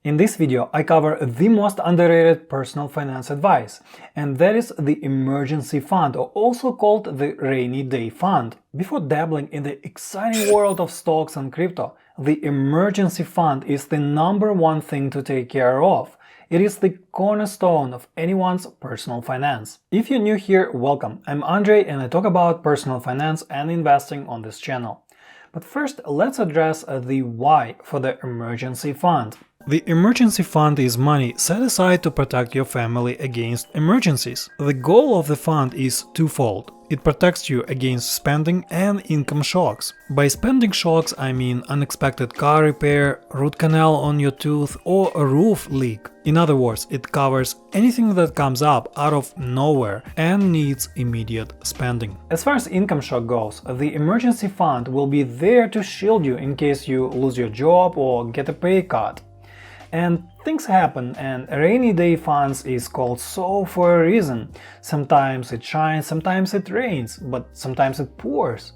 In this video, I cover the most underrated personal finance advice, and that is the emergency fund, or also called the rainy day fund. Before dabbling in the exciting world of stocks and crypto, the emergency fund is the #1 thing to take care of. It is the cornerstone of anyone's personal finance. If you're new here, welcome. I'm Andrei and I talk about personal finance and investing on this channel. But first, let's address the why for the emergency fund. The emergency fund is money set aside to protect your family against emergencies. The goal of the fund is twofold. It protects you against spending and income shocks. By spending shocks, I mean unexpected car repair, root canal on your tooth, or a roof leak. In other words, it covers anything that comes up out of nowhere and needs immediate spending. As far as income shock goes, the emergency fund will be there to shield you in case you lose your job or get a pay cut. And things happen, and rainy day funds is called so for a reason. Sometimes it shines, sometimes it rains, but sometimes it pours.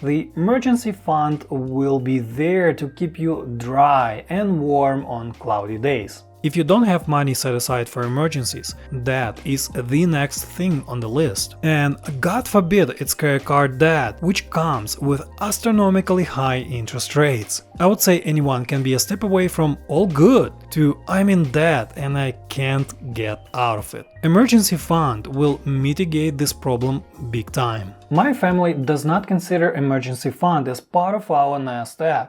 The emergency fund will be there to keep you dry and warm on cloudy days. If you don't have money set aside for emergencies, that is the next thing on the list. And God forbid it's credit card debt, which comes with astronomically high interest rates. I would say anyone can be a step away from all good to I'm in debt and I can't get out of it. Emergency fund will mitigate this problem big time. My family does not consider emergency fund as part of our nest egg.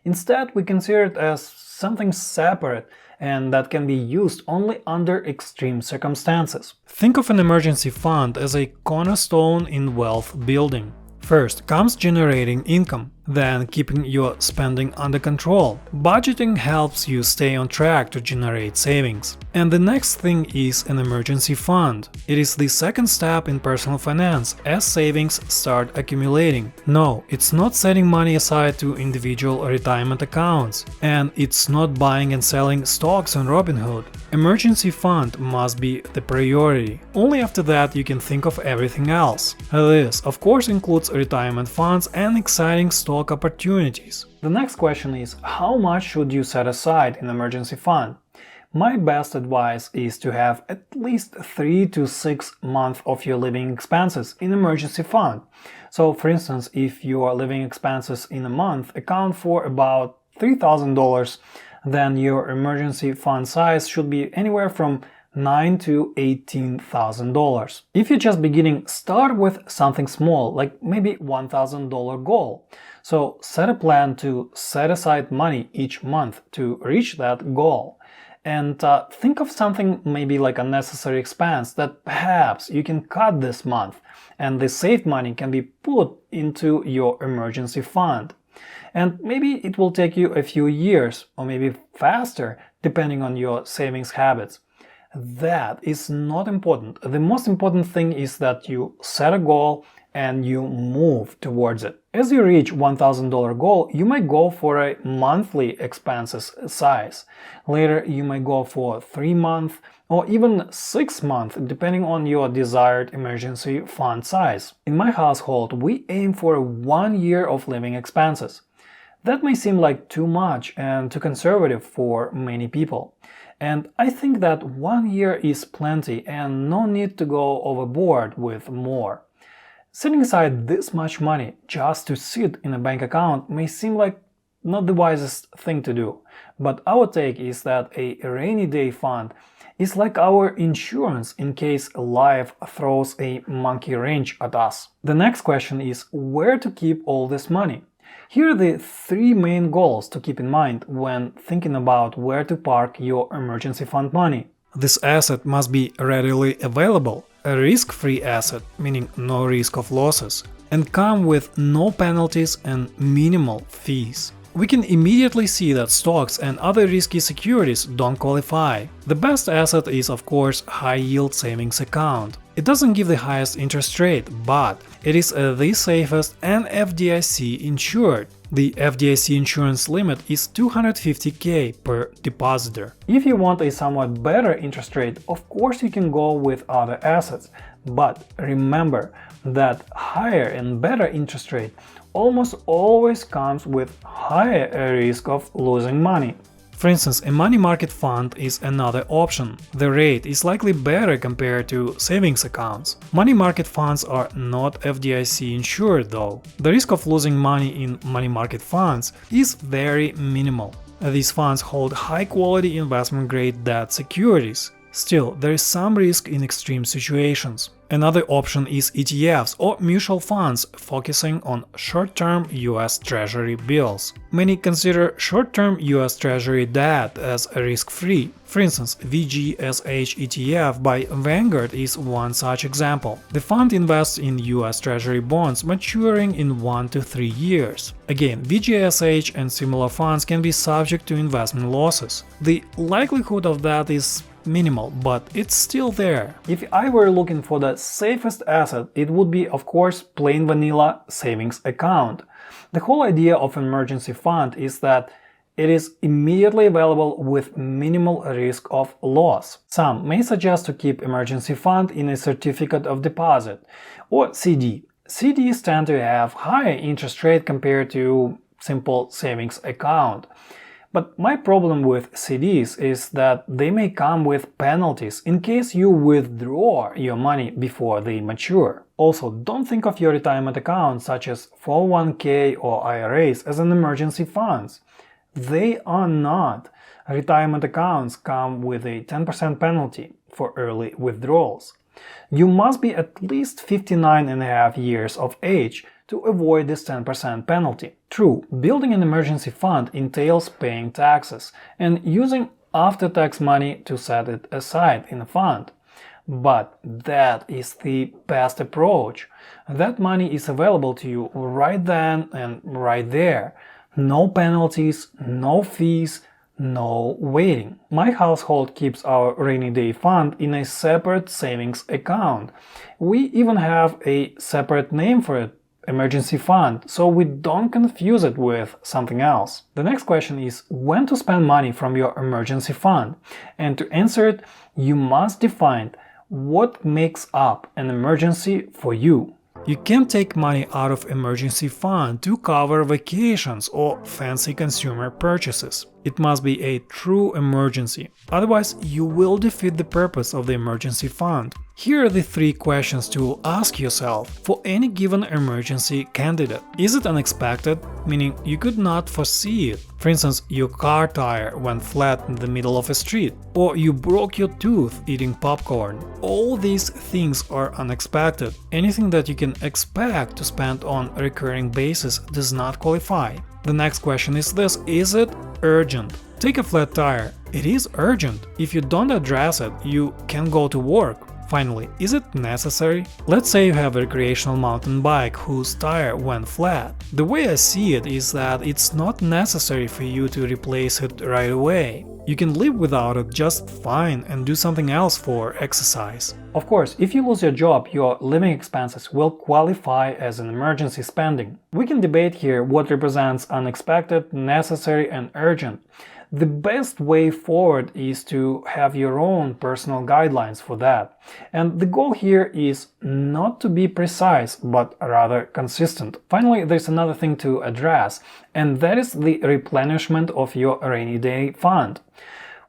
Instead, we consider it as something separate and that can be used only under extreme circumstances. Think of an emergency fund as a cornerstone in wealth building. First comes generating income, then keeping your spending under control. Budgeting helps you stay on track to generate savings. And the next thing is an emergency fund. It is the second step in personal finance as savings start accumulating. No, it's not setting money aside to individual retirement accounts. And it's not buying and selling stocks on Robinhood. Emergency fund must be the priority. Only after that you can think of everything else. This, of course, includes retirement funds and exciting stock opportunities. The next question is, how much should you set aside in emergency fund? My best advice is to have at least 3 to 6 months of your living expenses in emergency fund. So for instance, if your living expenses in a month account for about $3,000, then your emergency fund size should be anywhere from $9,000 to $18,000. If you're just beginning, start with something small, like maybe $1,000 goal. So set a plan to set aside money each month to reach that goal. And think of something maybe like a necessary expense that perhaps you can cut this month, and the saved money can be put into your emergency fund. And maybe it will take you a few years, or maybe faster, depending on your savings habits. That is not important. The most important thing is that you set a goal and you move towards it. As you reach $1,000 goal, you might go for a monthly expenses size. Later, you might go for 3 month or even 6 month, depending on your desired emergency fund size. In my household, we aim for 1 year of living expenses. That may seem like too much and too conservative for many people. And I think that 1 year is plenty and no need to go overboard with more. Setting aside this much money just to sit in a bank account may seem like not the wisest thing to do. But our take is that a rainy day fund is like our insurance in case life throws a monkey wrench at us. The next question is where to keep all this money. Here are the 3 main goals to keep in mind when thinking about where to park your emergency fund money. This asset must be readily available, a risk-free asset, meaning no risk of losses, and come with no penalties and minimal fees. We can immediately see that stocks and other risky securities don't qualify. The best asset is, of course, high-yield savings account. It doesn't give the highest interest rate, but it is the safest and FDIC insured. The FDIC insurance limit is $250,000 per depositor. If you want a somewhat better interest rate, of course you can go with other assets. But remember that higher and better interest rate almost always comes with higher risk of losing money. For instance, a money market fund is another option. The rate is likely better compared to savings accounts. Money market funds are not FDIC insured though. The risk of losing money in money market funds is very minimal. These funds hold high-quality investment-grade debt securities. Still, there is some risk in extreme situations. Another option is ETFs or mutual funds focusing on short-term US Treasury bills. Many consider short-term US Treasury debt as risk-free. For instance, VGSH ETF by Vanguard is one such example. The fund invests in US Treasury bonds maturing in 1 to 3 years. Again, VGSH and similar funds can be subject to investment losses. The likelihood of that is minimal, but it's still there. If I were looking for the safest asset, it would be, of course, plain vanilla savings account. The whole idea of emergency fund is that it is immediately available with minimal risk of loss. Some may suggest to keep emergency fund in a certificate of deposit or CD. CDs tend to have higher interest rate compared to simple savings account. But my problem with CDs is that they may come with penalties in case you withdraw your money before they mature. Also, don't think of your retirement accounts such as 401k or IRAs as an emergency funds. They are not. Retirement accounts come with a 10% penalty for early withdrawals. You must be at least 59.5 years of age to avoid this 10% penalty. True, building an emergency fund entails paying taxes and using after-tax money to set it aside in a fund. But that is the best approach. That money is available to you right then and right there. No penalties, no fees, no waiting. My household keeps our rainy day fund in a separate savings account. We even have a separate name for it, emergency fund, so we don't confuse it with something else. The next question is when to spend money from your emergency fund. And to answer it, you must define what makes up an emergency for you. You can't take money out of emergency fund to cover vacations or fancy consumer purchases. It must be a true emergency, otherwise you will defeat the purpose of the emergency fund. Here are the 3 questions to ask yourself for any given emergency candidate. Is it unexpected, meaning you could not foresee it? For instance, your car tire went flat in the middle of a street, or you broke your tooth eating popcorn. All these things are unexpected. Anything that you can expect to spend on a recurring basis does not qualify. The next question is this: is it urgent? Take a flat tire. It is urgent. If you don't address it, you can go to work. Finally, is it necessary? Let's say you have a recreational mountain bike whose tire went flat. The way I see it is that it's not necessary for you to replace it right away. You can live without it just fine and do something else for exercise. Of course, if you lose your job, your living expenses will qualify as an emergency spending. We can debate here what represents unexpected, necessary, and urgent. The best way forward is to have your own personal guidelines for that. And the goal here is not to be precise, but rather consistent. Finally, there's another thing to address, and that is the replenishment of your rainy day fund.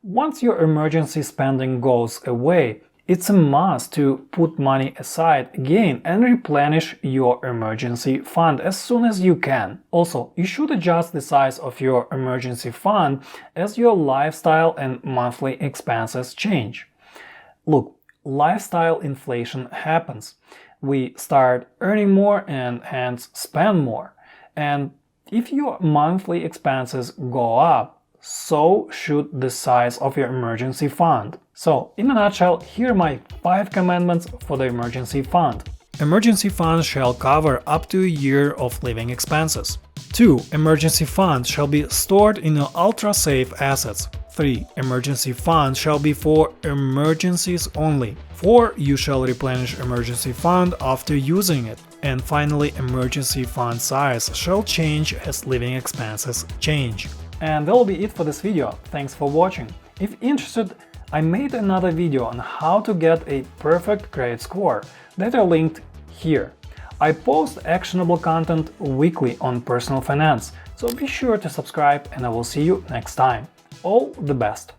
Once your emergency spending goes away, it's a must to put money aside again and replenish your emergency fund as soon as you can. Also, you should adjust the size of your emergency fund as your lifestyle and monthly expenses change. Look, lifestyle inflation happens. We start earning more and hence spend more. And if your monthly expenses go up, so should the size of your emergency fund. So, in a nutshell, here are my 5 commandments for the emergency fund. Emergency funds shall cover up to a year of living expenses. 2. Emergency funds shall be stored in ultra-safe assets. 3. Emergency funds shall be for emergencies only. 4. You shall replenish emergency fund after using it. And finally, emergency fund size shall change as living expenses change. And that will be it for this video. Thanks for watching. If interested, I made another video on how to get a perfect credit score that are linked here. I post actionable content weekly on personal finance, so be sure to subscribe and I will see you next time. All the best!